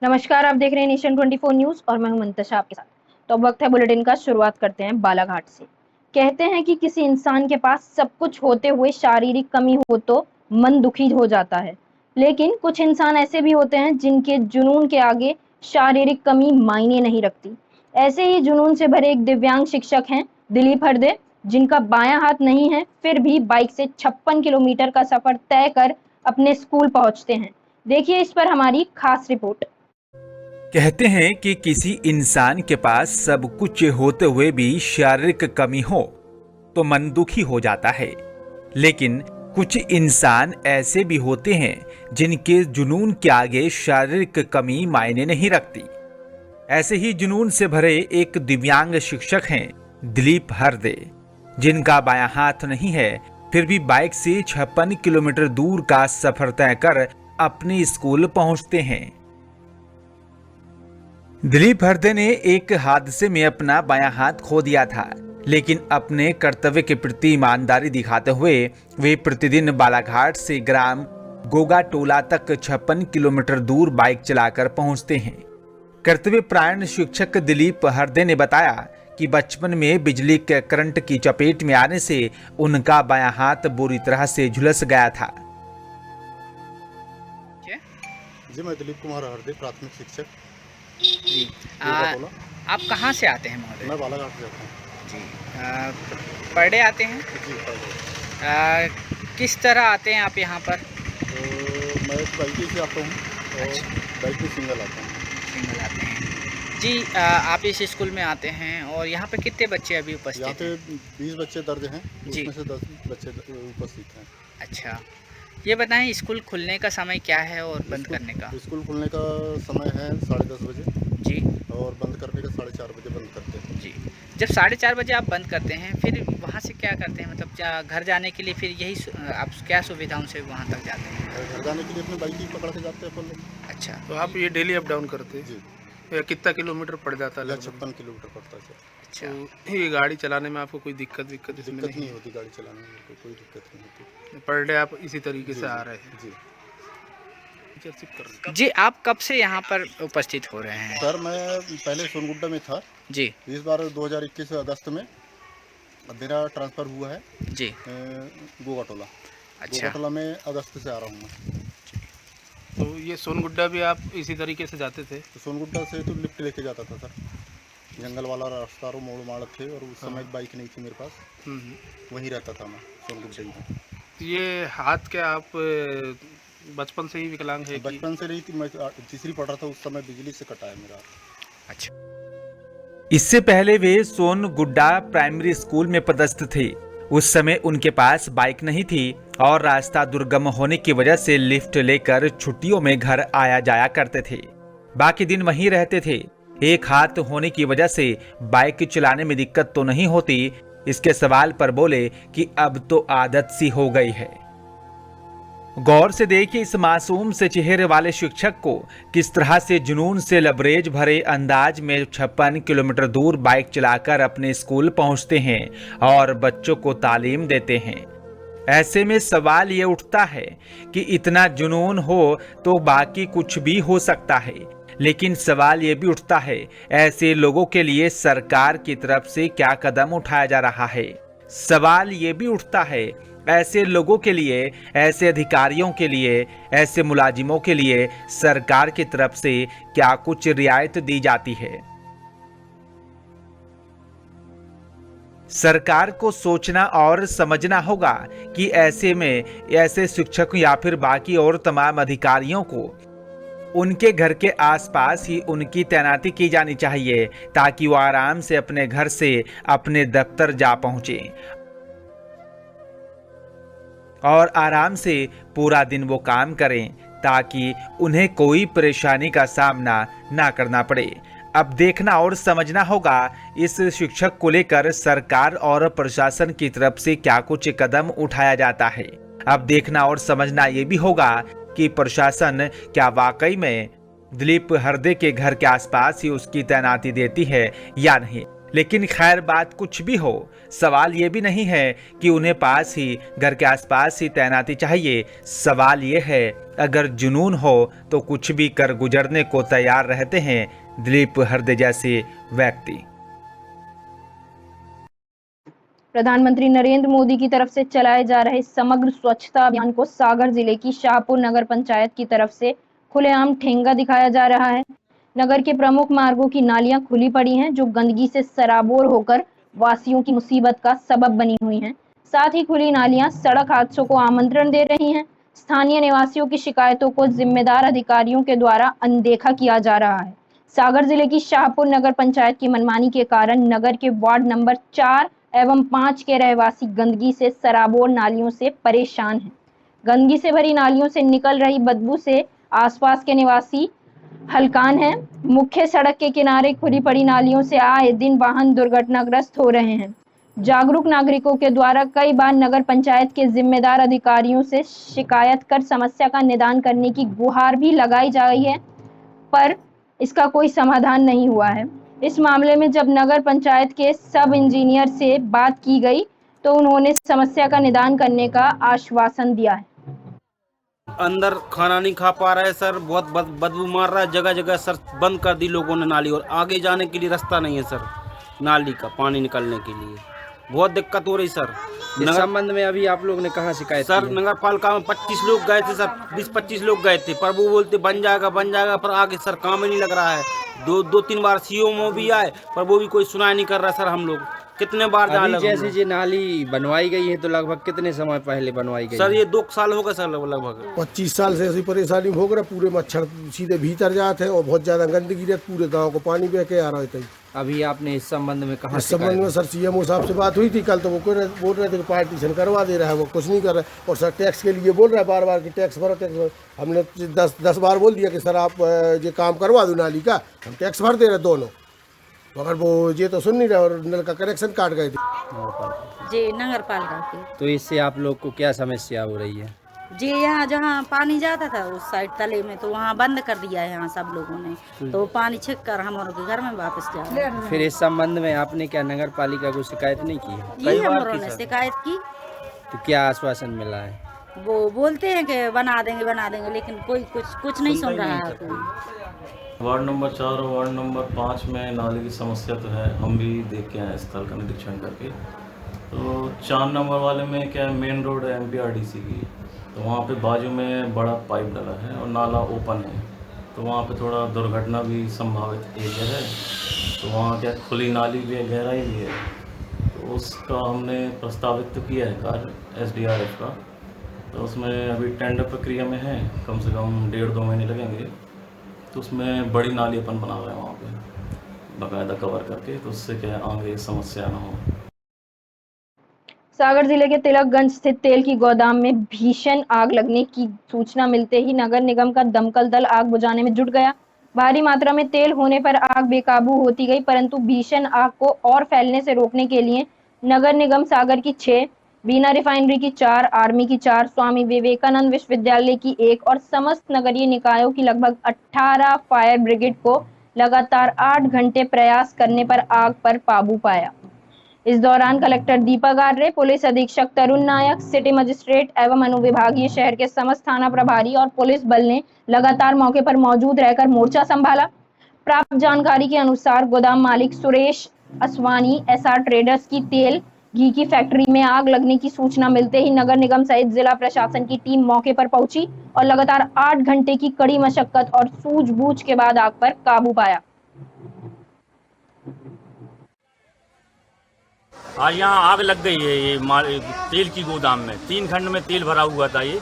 नमस्कार, आप देख रहे हैं नेशन 24 न्यूज और मैं हूं मुंतशा आपके साथ। तो अब वक्त है बुलेटिन का। शुरुआत करते हैं बालाघाट से। कहते हैं कि किसी इंसान के पास सब कुछ होते हुए शारीरिक कमी हो तो मन दुखी हो जाता है, लेकिन कुछ इंसान ऐसे भी होते हैं जिनके जुनून के आगे शारीरिक कमी मायने नहीं रखती। ऐसे ही जुनून से भरे एक दिव्यांग शिक्षक हैं दिलीप हरदे, जिनका बायां हाथ नहीं है, फिर भी बाइक से 56 किलोमीटर का सफर तय कर अपने स्कूल पहुंचते हैं। देखिए इस पर हमारी खास रिपोर्ट। कहते हैं कि किसी इंसान के पास सब कुछ होते हुए भी शारीरिक कमी हो तो मन दुखी हो जाता है, लेकिन कुछ इंसान ऐसे भी होते हैं जिनके जुनून के आगे शारीरिक कमी मायने नहीं रखती। ऐसे ही जुनून से भरे एक दिव्यांग शिक्षक हैं दिलीप हरदे, जिनका बायां हाथ नहीं है, फिर भी बाइक से 56 किलोमीटर दूर का सफर तय कर अपने स्कूल पहुंचते हैं। दिलीप हरदे ने एक हादसे में अपना बायां हाथ खो दिया था, लेकिन अपने कर्तव्य के प्रति ईमानदारी दिखाते हुए वे प्रतिदिन बालाघाट से ग्राम गोगा टोला तक 56 किलोमीटर दूर बाइक चलाकर पहुंचते हैं। कर्तव्यपरायण शिक्षक दिलीप हरदे ने बताया कि बचपन में बिजली के करंट की चपेट में आने से उनका बायां हाथ बुरी तरह से झुलस गया था। जी, मैं दिलीप कुमार हरदे, प्राथमिक शिक्षक जी। गोगा टोला। आप कहाँ से आते हैं महोदय? मैं बालाघाट से आता हूँ। जी। पर डे आते हैं? जी, पढ़ किस तरह आते हैं आप यहाँ पर? तो मैं बाइक से आता हूँ और अच्छा। बाइक में सिंगल आता हूँ। सिंगल आते हैं जी। आप इस स्कूल में आते हैं और यहाँ पे कितने बच्चे अभी यहाँ उपस्थित पे हैं? 20 बच्चे दर्ज हैं, जी। उसमें से 10 बच्चे उपस्थित हैं। अच्छा, ये बताएं स्कूल खुलने का समय क्या है और बंद स्कूल- करने का? स्कूल खुलने का समय है 10:30 बजे जी और बंद करने का 4:30 बजे बंद करते हैं। जी। जब 4:30 बजे आप बंद करते हैं, फिर वहाँ से क्या करते हैं? मतलब घर जाने के लिए फिर यही आप क्या सुविधाओं से वहाँ तक जाते हैं? और घर जाने के लिए अपने बाइक ही पकड़ के जाते हैं अपन लोग। अच्छा। तो आप ये डेली अप डाउन करते हैं? जी, कितना किलोमीटर पड़ जाता है या लगभग? 56 किलोमीटर पड़ता है। अच्छा। तो ये गाड़ी चलाने में आपको कोई दिक्कत इसमें दिक्कत नहीं नहीं होती गाड़ी चलाने में, कोई दिक्कत नहीं होती। पर डे आप इसी तरीके जी, से आ रहे हैं? जी। टीचरशिप कर रहे हैं। जी, आप कब से यहाँ पर उपस्थित हो रहे हैं? सर, मैं पहले सोनगुड्डा में था। जी इस बार 2021 अगस्त में मेरा ट्रांसफ़र हुआ है जी। गोगा टोला। अच्छा। गोगा टोला में अगस्त से आ रहा हूँ मैं। तो ये सोनगुड्डा भी आप इसी तरीके से जाते थे? तो सोनगुड्डा से तो लिफ्ट लेके जाता था सर। जंगल वाला रास्ता और मोड़ माड़ थे और उस समय बाइक नहीं थी मेरे पास, हम्म। वहीं रहता था मैं सोनगुड्डा में। तो ये हाथ के आप बचपन से ही विकलांग है कि? बचपन से रही थी, मैं तीसरी पढ़ रहा था उस समय बिजली से कटा है मेरा हाथ। अच्छा। इससे पहले वे सोनगुड्डा प्राइमरी स्कूल में पदस्थ थे। उस समय उनके पास बाइक नहीं थी और रास्ता दुर्गम होने की वजह से लिफ्ट लेकर छुट्टियों में घर आया जाया करते थे। बाकी दिन वहीं रहते थे। एक हाथ होने की वजह से बाइक चलाने में दिक्कत तो नहीं होती। इसके सवाल पर बोले कि अब तो आदत सी हो गई है। गौर से देखिए इस मासूम से चेहरे वाले शिक्षक को, किस तरह से जुनून से लबरेज भरे अंदाज में 56 किलोमीटर दूर बाइक चलाकर अपने स्कूल पहुंचते हैं और बच्चों को तालीम देते हैं। ऐसे में सवाल ये उठता है कि इतना जुनून हो तो बाकी कुछ भी हो सकता है, लेकिन सवाल ये भी उठता है ऐसे लोगों के लिए सरकार की तरफ से क्या कदम उठाया जा रहा है। सवाल ये भी उठता है ऐसे लोगों के लिए, ऐसे अधिकारियों के लिए, ऐसे मुलाजिमों के लिए सरकार की तरफ से क्या कुछ रियायत दी जाती है। सरकार को सोचना और समझना होगा कि ऐसे में ऐसे शिक्षक या फिर बाकी और तमाम अधिकारियों को उनके घर के आसपास ही उनकी तैनाती की जानी चाहिए, ताकि वो आराम से अपने घर से अपने दफ्तर जा पहुंचे और आराम से पूरा दिन वो काम करें, ताकि उन्हें कोई परेशानी का सामना ना करना पड़े। अब देखना और समझना होगा इस शिक्षक को लेकर सरकार और प्रशासन की तरफ से क्या कुछ कदम उठाया जाता है। अब देखना और समझना ये भी होगा कि प्रशासन क्या वाकई में दिलीप हरदे के घर के आसपास ही उसकी तैनाती देती है या नहीं। लेकिन खैर बात कुछ भी हो, सवाल ये भी नहीं है कि उन्हें पास ही घर के आसपास ही तैनाती चाहिए। सवाल ये है, अगर जुनून हो तो कुछ भी कर गुजरने को तैयार रहते हैं दिलीप हरदे जैसे व्यक्ति। प्रधानमंत्री नरेंद्र मोदी की तरफ से चलाए जा रहे समग्र स्वच्छता अभियान को सागर जिले की शाहपुर नगर पंचायत की तरफ से खुलेआम ठेंगा दिखाया जा रहा है। नगर के प्रमुख मार्गों की नालियां खुली पड़ी हैं, जो गंदगी से सराबोर होकर वासियों की मुसीबत का सबब बनी हुई हैं। साथ ही खुली नालियां सड़क हादसों को आमंत्रण दे रही हैं। स्थानीय निवासियों की शिकायतों को जिम्मेदार अधिकारियों के द्वारा अनदेखा किया जा रहा है। सागर जिले की शाहपुर नगर पंचायत की मनमानी के कारण नगर के वार्ड नंबर 4 एवं 5 के रहवासी गंदगी से सराबोर नालियों से परेशान हैं। गंदगी से भरी नालियों से निकल रही बदबू से आसपास के निवासी हलकान हैं। मुख्य सड़क के किनारे खुली पड़ी नालियों से आए दिन वाहन दुर्घटनाग्रस्त हो रहे हैं। जागरूक नागरिकों के द्वारा कई बार नगर पंचायत के जिम्मेदार अधिकारियों से शिकायत कर समस्या का निदान करने की गुहार भी लगाई जा रही है, पर इसका कोई समाधान नहीं हुआ है। इस मामले में जब नगर पंचायत के सब इंजीनियर से बात की गई तो उन्होंने समस्या का निदान करने का आश्वासन दिया है। अंदर खाना नहीं खा पा रहा है सर, बहुत बदबू मार रहा है, जगह जगह सर बंद कर दी लोगों ने नाली, और आगे जाने के लिए रास्ता नहीं है सर, नाली का पानी निकलने के लिए बहुत दिक्कत हो रही सर। इस संबंध में अभी आप लोग ने कहाँ शिकायत सर की? नगर पालिका में 25 लोग गए थे सर, 20-25 लोग गए थे, पर वो बोलते बन जाएगा, पर आगे सर काम ही नहीं लग रहा है। दो तीन बार सीओ भी आए, पर वो भी कोई सुनाई नहीं कर रहा सर। हम लोग कितने बार अभी जैसे ये नाली बनवाई गई है तो लगभग कितने समय पहले बनवाई गई सर? ये 2 साल हो गए सर, लगभग 25 साल से ऐसी परेशानी भोग रहा। पूरे मच्छर सीधे भीतर जाते हैं और बहुत ज्यादा गंदगी रहती, पूरे गांव को पानी बह के आ रहा है। अभी आपने इस संबंध में कहा? इस संबंध में सर सीएमओ साहब से बात हुई थी कल, तो वो बोल रहे थे कि पार्टीशन करवा दे रहा है, वो कुछ नहीं कर रहा है। और सर टैक्स के लिए बोल रहा है बार बार कि टैक्स भरो, टैक्स भरो। हमने 10 बार बोल दिया कि सर आप ये काम करवा दो नाली का, हम टैक्स भर दे रहे दोनों, मगर वो ये तो सुन नहीं रहे और नल का कनेक्शन काट गए थे। जी नगर पालिका की। तो इससे आप लोग को क्या समस्या हो रही है? जी यहाँ जहाँ पानी जाता था उस साइड तले में, तो वहाँ बंद कर दिया है यहाँ सब लोगों ने, तो पानी छिक कर हमारे के घर में वापस जा रहा है। फिर इस संबंध में आपने क्या नगर पालिका को शिकायत नहीं की है? जी हम ने शिकायत की। तो क्या आश्वासन मिला है? वो बोलते हैं कि बना देंगे, लेकिन कोई कुछ नहीं सुन रहा है कोई। वार्ड नंबर 4 और वार्ड नंबर 5 में नाली की समस्या तो है, हम भी देख के आए स्थल का निरीक्षण करके। तो 4 नंबर वाले में क्या है, मेन रोड है MPRDC की, तो वहाँ पे बाजू में बड़ा पाइप डला है और नाला ओपन है, तो वहाँ पे थोड़ा दुर्घटना भी संभावित एरिया है। तो वहाँ क्या खुली नाली भी है, गहराई भी है, तो उसका हमने प्रस्तावित तो किया है कार्य SDRF का, तो उसमें अभी टेंडर प्रक्रिया में है, कम से कम 1.5-2 महीने लगेंगे। तो उसमें बड़ी नाली अपन बना रहे हैं वहाँ पे बाकायदा कवर करके, तो उससे क्या आगे समस्या ना हो। सागर जिले के तिलकगंज स्थित तेल की गोदाम में भीषण आग लगने की सूचना मिलते ही नगर निगम का दमकल दल आग बुझाने में जुट गया। भारी मात्रा में तेल होने पर आग बेकाबू होती गई, परंतु भीषण आग को और फैलने से रोकने के लिए नगर निगम सागर की 6, बीना रिफाइनरी की 4, आर्मी की 4, स्वामी विवेकानंद विश्वविद्यालय की 1 और समस्त नगरीय निकायों की लगभग 18 फायर ब्रिगेड को लगातार 8 घंटे प्रयास करने पर आग पर काबू पाया। इस दौरान कलेक्टर दीपक आर्य, पुलिस अधीक्षक तरुण नायक, सिटी मजिस्ट्रेट एवं अनुविभागीय शहर के समस्त थाना प्रभारी और पुलिस बल ने लगातार मौके पर मौजूद रहकर मोर्चा संभाला। प्राप्त जानकारी के अनुसार गोदाम मालिक सुरेश असवानी SR ट्रेडर्स की तेल घी की फैक्ट्री में आग लगने की सूचना मिलते ही नगर निगम सहित जिला प्रशासन की टीम मौके पर पहुंची और लगातार 8 घंटे की कड़ी मशक्कत और सूझबूझ के बाद आग पर काबू पाया। आज यहाँ आग लग गई है, ये तेल की गोदाम में 3 खंड में तेल भरा हुआ था। ये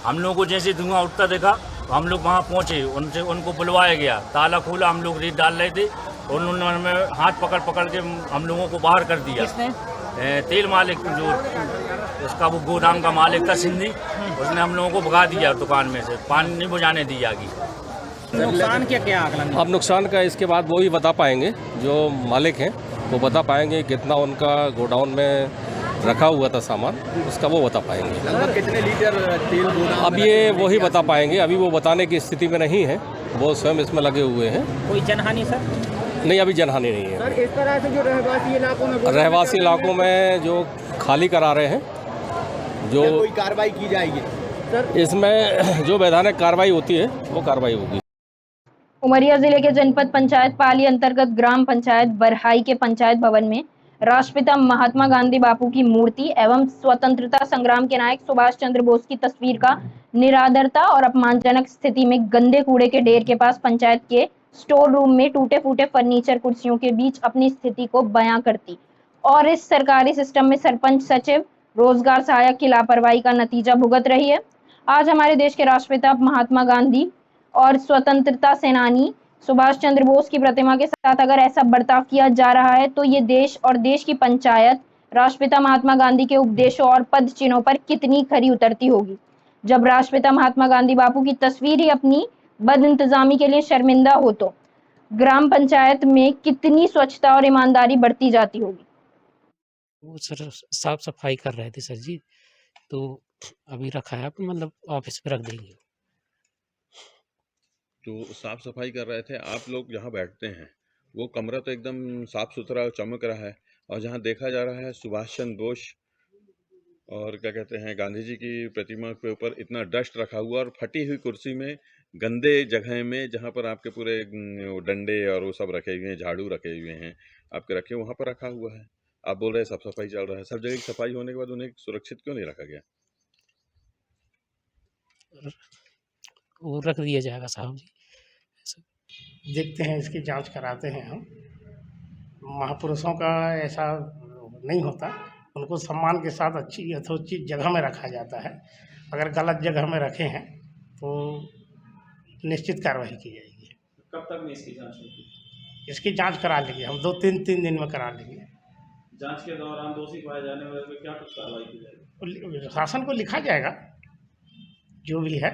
हम लोगों को जैसे धुआं उठता देखा तो हम लोग वहाँ पहुँचे, उनको बुलवाया गया, ताला खोला, हम लोग रेत डाल रहे थे, उन्होंने हमें हाथ पकड़ के हम लोगों को बाहर कर दिया। तेल मालिक जो उसका वो गोदाम का मालिक था सिंधी, उसने हम लोगों को भगा दिया दुकान में से, पानी नहीं बुझाने दी आगे। नुकसान क्या आकलन? अब नुकसान का इसके बाद वो ही बता पाएंगे, जो मालिक हैं वो बता पाएंगे कितना उनका गोडाउन में रखा हुआ था सामान, उसका वो बता पाएंगे। लगभग कितने लीटर तेल गोदाम? अब ये वही बता पाएंगे, अभी वो बताने की स्थिति में नहीं है, वो स्वयं इसमें लगे हुए हैं। कोई जनहानि सर? नहीं, अभी जनहानि नहीं है। सर इस तरह से जो रहवासी इलाकों में जो खाली करा रहे हैं, जो कोई कार्रवाई की जाएगी सर? इसमें जो वैधानिक कार्रवाई होती है वो कार्रवाई होगी। उमरिया जिले के जनपद पंचायत पाली अंतर्गत ग्राम पंचायत बरहाई के पंचायत भवन में राष्ट्रपिता महात्मा गांधी बापू की मूर्ति एवं स्वतंत्रता संग्राम के नायक सुभाष चंद्र बोस की तस्वीर का निरादरता और अपमानजनक स्थिति में गंदे कूड़े के ढेर के पास पंचायत के स्टोर रूम में टूटे फूटे फर्नीचर कुर्सियों के बीच अपनी स्थिति को बयां करती और इस सरकारी सिस्टम में सरपंच सचिव रोजगार सहायक की लापरवाही का नतीजा भुगत रही है। आज हमारे देश के राष्ट्रपिता महात्मा गांधी और स्वतंत्रता सेनानी सुभाष चंद्र बोस की प्रतिमा के साथ अगर ऐसा बर्ताव किया जा रहा है तो ये देश और देश की पंचायत राष्ट्रपिता महात्मा गांधी के उपदेशों और पद चिन्हों पर कितनी खरी उतरती होगी। जब राष्ट्रपिता महात्मा गांधी बापू की तस्वीर ही अपनी बदइंतजामी के लिए शर्मिंदा हो तो ग्राम पंचायत में कितनी स्वच्छता और ईमानदारी बढ़ती जाती होगी। वो सर साफ सफाई कर रहे थे सर जी, तो अभी रखा है, मतलब ऑफिस पे रख देंगे। तो साफ सफाई कर रहे थे, आप लोग जहाँ बैठते हैं वो कमरा तो एकदम साफ सुथरा और चमक रहा है, और जहाँ देखा जा रहा है सुभाष चंद्र बोस और क्या कहते हैं गांधी जी की प्रतिमा के ऊपर इतना डस्ट रखा हुआ और फटी हुई कुर्सी में गंदे जगह में जहाँ पर आपके पूरे डंडे और वो सब रखे हुए हैं, झाड़ू रखे हुए हैं आपके रखे, वहाँ पर रखा हुआ है। आप बोल रहे हैं साफ सफाई चल रहा है, सब जगह की सफाई होने के बाद उन्हें सुरक्षित क्यों नहीं रखा गया? वो रख दिया जाएगा साहब जी। देखते हैं, इसकी जांच कराते हैं हम। महापुरुषों का ऐसा नहीं होता, उनको सम्मान के साथ अच्छी यथोचित जगह में रखा जाता है। अगर गलत जगह में रखे हैं तो निश्चित कार्रवाई की जाएगी। कब तक में इसकी जांच होगी? इसकी जांच करा लेंगे हम, 2-3 दिन में करा लेंगे। जांच के दौरान दोषी पाए जाने वाले पे क्या कुछ कार्रवाई की जाएगी? शासन को लिखा जाएगा, जो भी है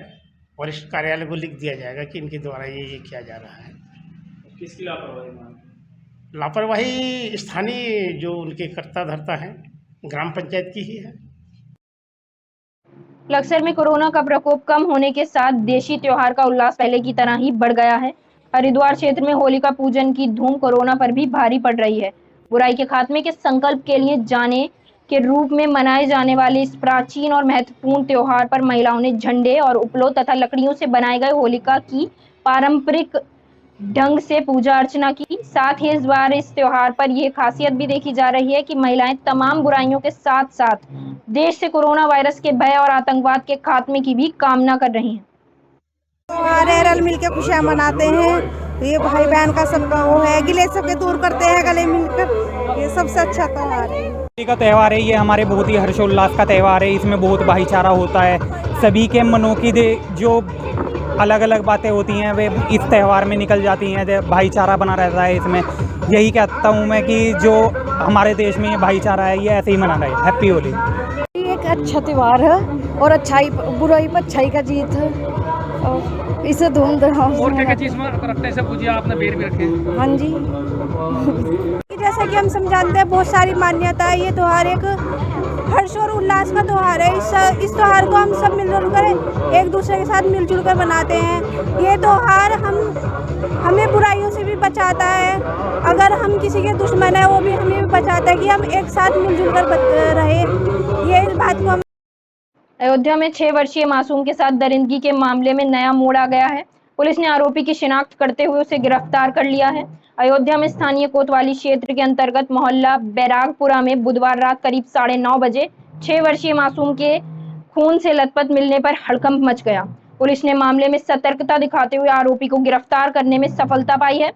वरिष्ठ कार्यालय को लिख दिया जाएगा कि इनके द्वारा ये किया जा रहा है। किसकी लापरवाही मांग? लापरवाही स्थानीय जो उनके कर्ता धर्ता हैं, ग्राम पंचायत की ही है। लक्सर में कोरोना का प्रकोप कम होने के साथ देशी त्योहार का उल्लास पहले की तरह ही बढ़ गया है। हरिद्वार क्षेत्र में होलिका पूजन की धूम कोरोना पर भी भारी पड़ रही है। बुराई के खात्मे के संकल्प के लिए जाने के रूप में मनाए जाने वाले इस प्राचीन और महत्वपूर्ण त्योहार पर महिलाओं ने झंडे और उपलो तथा लकड़ियों से बनाए गए होलिका की पारंपरिक ढंग से पूजा अर्चना की। साथ ही इस बार इस त्योहार पर यह खासियत भी देखी जा रही है कि महिलाएं तमाम बुराइयों के साथ साथ देश से कोरोना वायरस के भय और आतंकवाद के खात्मे की भी कामना कर रही हैं। रल मिल के खुशियाँ मनाते हैं। ये भाई बहन का सबका वो है, गिले सबके दूर करते हैं गले मिलकर। ये सबसे अच्छा त्योहार है। का त्यौहार है ये, हमारे बहुत ही हर्षोल्लास का त्यौहार है। इसमें बहुत भाईचारा होता है, सभी के मनों की जो अलग अलग बातें होती हैं वे इस त्यौहार में निकल जाती हैं। भाईचारा बना रहता है इसमें। यही कहता हूँ मैं कि जो हमारे देश में ये भाईचारा है ये ऐसे ही मना रहे। हैप्पी होली। ये एक अच्छा त्यौहार है और अच्छाई बुराई पर अच्छाई का जीत है, और इसे धूमधाम और क्या चीज़ में रखते हैं सब पूजा आपने बेर भी रखे? हाँ जी। जैसा कि हम सब जानते हैं बहुत सारी मान्यता है। ये त्यौहार एक हर्ष और उल्लास का त्यौहार है। इस त्यौहार को हम सब मिलजुल कर एक दूसरे के साथ मिलजुल कर मनाते हैं। ये त्यौहार हमें बुराइयों से भी बचाता है। अगर हम किसी के दुश्मन है वो भी हमें भी बचाता है कि हम एक साथ मिलजुल कर रहे। ये इस बात को हम अयोध्या में 6 वर्षीय मासूम के साथ दरिंदगी के मामले में नया मोड़ आ गया है। पुलिस ने आरोपी की शिनाख्त करते हुए उसे गिरफ्तार कर लिया है। अयोध्या में स्थानीय कोतवाली क्षेत्र के अंतर्गत मोहल्ला बैरागपुरा में बुधवार रात करीब 9:30 बजे 6 वर्षीय मासूम के खून से लथपथ मिलने पर हड़कंप मच गया। पुलिस ने मामले में सतर्कता दिखाते हुए आरोपी को गिरफ्तार करने में सफलता पाई है।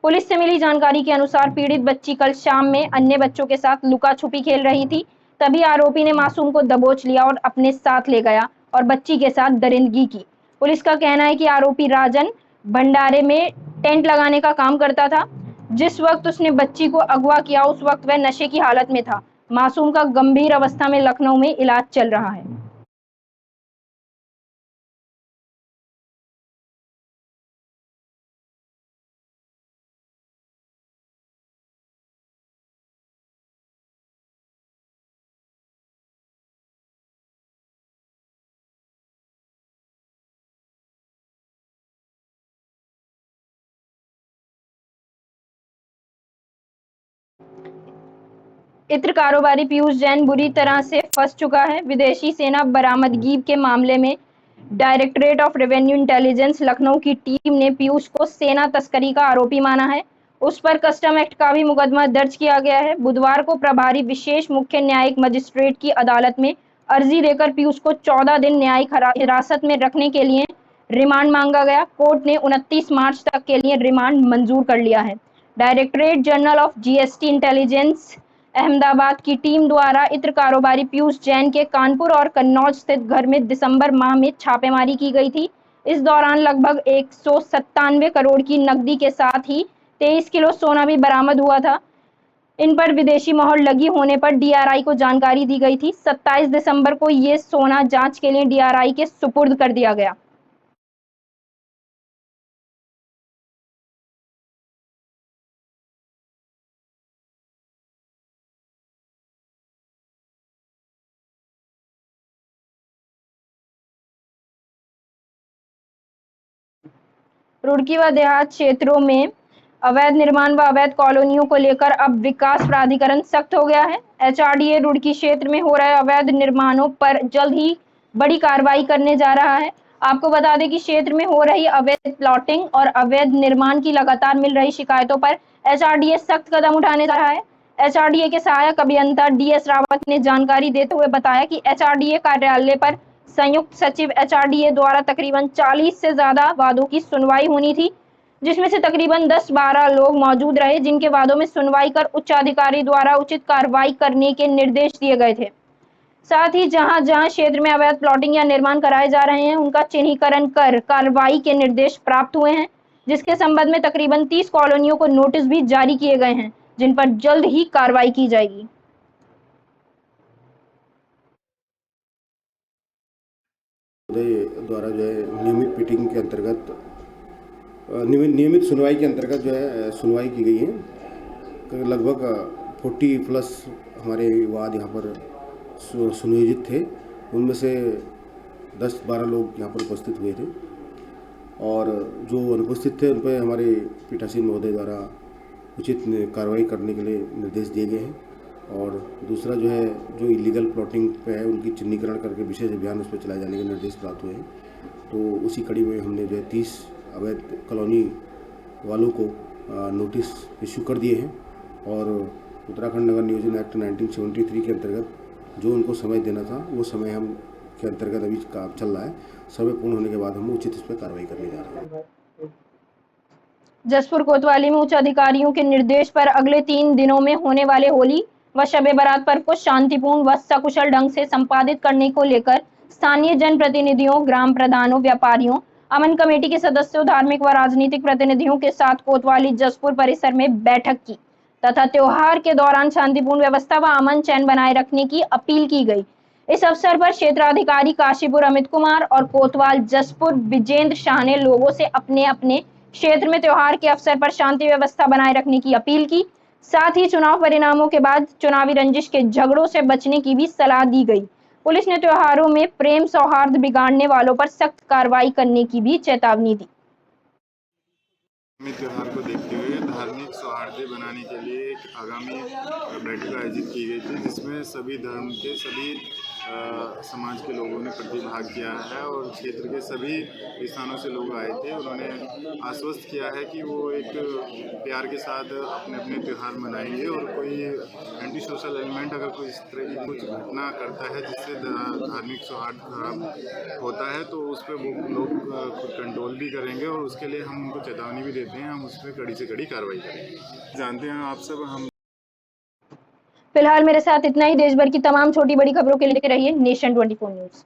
पुलिस से मिली जानकारी के अनुसार पीड़ित बच्ची कल शाम में अन्य बच्चों के साथ लुका छुपी खेल रही थी। तभी आरोपी ने मासूम को दबोच लिया और अपने साथ ले गया और बच्ची के साथ दरिंदगी की। पुलिस का कहना है कि आरोपी राजन भंडारे में टेंट लगाने का काम करता था। जिस वक्त उसने बच्ची को अगवा किया उस वक्त वह नशे की हालत में था। मासूम का गंभीर अवस्था में लखनऊ में इलाज चल रहा है। इत्र कारोबारी पीयूष जैन बुरी तरह से फंस चुका है। विदेशी सेना बरामदगी के मामले में directorate of revenue intelligence Lucknow की टीम ने पीयूष को सेना तस्करी का आरोपी माना है। उस पर कस्टम एक्ट का भी मुकदमा दर्ज किया गया है। बुधवार को प्रभारी विशेष मुख्य न्यायिक मजिस्ट्रेट की अदालत में अर्जी देकर पीयूष को 14 दिन न्यायिक हिरासत में रखने के लिए रिमांड मांगा गया। कोर्ट ने 29 मार्च तक के लिए रिमांड मंजूर कर लिया है। Directorate general of GST intelligence Ahmedabad की टीम द्वारा इत्र कारोबारी पीयूष जैन के कानपुर और कन्नौज स्थित घर में दिसंबर माह में छापेमारी की गई थी। इस दौरान लगभग 197 करोड़ की नकदी के साथ ही 23 किलो सोना भी बरामद हुआ था। इन पर विदेशी मोहर लगी होने पर डीआरआई को जानकारी दी गई थी। 27 दिसंबर को ये सोना जांच के लिए डीआरआई के सुपुर्द कर दिया गया। रुड़की व देहात क्षेत्रों में अवैध निर्माण व अवैध कॉलोनियों को लेकर अब विकास प्राधिकरण सख्त हो गया है। एचआरडीए रुड़की क्षेत्र में हो रहे अवैध निर्माणों पर जल्द ही बड़ी कार्रवाई करने जा रहा है। आपको बता दें कि क्षेत्र में हो रही अवैध प्लॉटिंग और अवैध निर्माण की लगातार मिल रही शिकायतों पर एचआरडीए सख्त कदम उठाने जा रहा है। एचआरडीए के सहायक अभियंता डीएस रावत ने जानकारी देते हुए बताया कि एचआरडीए कार्यालय पर संयुक्त सचिव एचआरडीए द्वारा तकरीबन 40 से ज्यादा वादों की सुनवाई होनी थी, जिसमें से तकरीबन 10-12 लोग मौजूद रहे, जिनके वादों में सुनवाई कर उच्चाधिकारी द्वारा उचित कार्रवाई करने के निर्देश दिए गए थे। साथ ही जहां जहां क्षेत्र में अवैध प्लॉटिंग या निर्माण कराए जा रहे हैं, उनका चिन्हीकरण कर कार्रवाई के निर्देश प्राप्त हुए हैं, जिसके संबंध में तकरीबन 30 कॉलोनियों को नोटिस भी जारी किए गए हैं, जिन पर जल्द ही कार्रवाई की जाएगी। द्वारा जो है नियमित मीटिंग के अंतर्गत नियमित सुनवाई के अंतर्गत जो है सुनवाई की गई है। लगभग 40+ हमारे वाद यहाँ पर सुनियोजित थे। उनमें से 10-12 लोग यहाँ पर उपस्थित हुए थे और जो अनुपस्थित थे उन पर हमारे पीठासीन महोदय द्वारा उचित कार्रवाई करने के लिए निर्देश दिए गए हैं। और दूसरा जो है जो इलीगल प्लॉटिंग पे है उनकी चिन्हीकरण करके विशेष अभियान उस पर चलाए जाने के निर्देश प्राप्त हुए हैं। तो उसी कड़ी में हमने जो है 30 अवैध कॉलोनी वालों को नोटिस इशू कर दिए हैं और उत्तराखंड नगर नियोजन एक्ट 1973 के अंतर्गत जो उनको समय देना था वो समय हम के अंतर्गत अभी काम चल रहा है। समय पूर्ण होने के बाद हम उचित इस पर कार्रवाई करने जा रहे हैं। जसपुर कोतवाली में उच्च अधिकारियों के निर्देश पर अगले 3 दिनों में होने वाले होली व शबे बारात पर्व को शांतिपूर्ण व सकुशल ढंग से संपादित करने को लेकर स्थानीय जनप्रतिनिधियों, ग्राम प्रधानों, व्यापारियों, अमन कमेटी के सदस्यों, धार्मिक व राजनीतिक प्रतिनिधियों के साथ कोतवाली जसपुर परिसर में बैठक की तथा त्योहार के दौरान शांतिपूर्ण व्यवस्था व अमन चैन बनाए रखने की अपील की गई। इस अवसर पर क्षेत्राधिकारी काशीपुर अमित कुमार और कोतवाल जसपुर विजेंद्र शाह ने लोगों से अपने अपने क्षेत्र में त्योहार के अवसर पर शांति व्यवस्था बनाए रखने की अपील की। साथ ही चुनाव परिणामों के बाद चुनावी रंजिश के झगड़ों से बचने की भी सलाह दी गई। पुलिस ने त्योहारों में प्रेम सौहार्द बिगाड़ने वालों पर सख्त कार्रवाई करने की भी चेतावनी दी। त्योहार को देखते हुए धार्मिक सौहार्द बनाने के लिए एक आगामी बैठक आयोजित की गई थी, जिसमें सभी धर्म के सभी समाज के लोगों ने प्रतिभाग किया है और क्षेत्र के सभी स्थानों से लोग आए थे। उन्होंने आश्वस्त किया है कि वो एक प्यार के साथ अपने अपने त्यौहार मनाएंगे और कोई एंटी सोशल एलिमेंट अगर कोई इस तरह की कुछ घटना करता है जिससे धार्मिक सौहार्द खराब होता है तो उस पर वो लोग कंट्रोल भी करेंगे और उसके लिए हम उनको चेतावनी भी देते हैं। हम उस पर कड़ी से कड़ी कार्रवाई करेंगे। जानते हैं आप सब हम फिलहाल मेरे साथ इतना ही। देश भर की तमाम छोटी बड़ी खबरों के लिए रहिए नेशन 24 न्यूज।